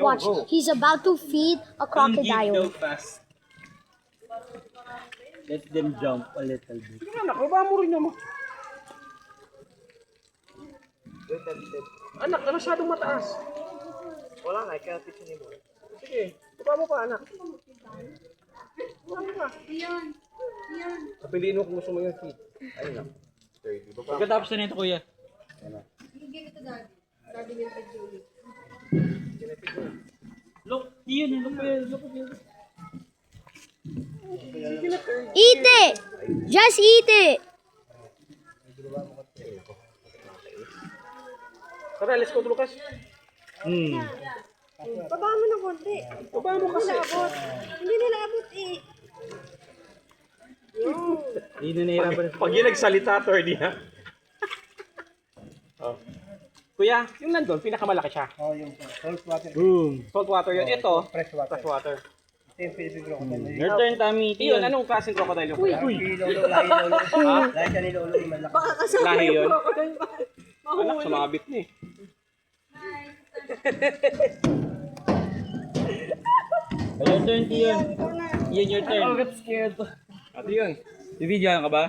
Watch, he's about to feed a crocodile. Fast. Let them jump a little bit. Anak, baba mo rin naman. Anak, masyadong mataas. Wala nga, kaya pitch mo. Sige, baba mo pa, anak. Baba mo pa. Piliin mo kung gusto mo yung feet. Ayun lang. Pagkatapos na nito, kuya. Look, yun. Look. Eat it! Just eat it! Tara, let's go to Lucas. Baba mo ng konti. Baba mo kasi. Hindi nila abot eh. Hindi na nahirapan. Pag yun nagsalita, Tordy ha. Oh. Kuya, yung nandun, pinakamalaki siya. Oh, yung salt water. Boom. Salt water yun. Ito, Fresh water. fresh water. Ito yung Philippine crocodile. Your turn, Tommy. Yun, anong klaseng crocodile yung kuya? Lahi lolo. Lahi siya ni lolo yung malaki. Baka kasama Lahi yung yun. crocodile. Anak, sumabit na eh. Your turn, Tion. Ikaw na. Yan, your turn. At yun. Bibidyoan ka ba?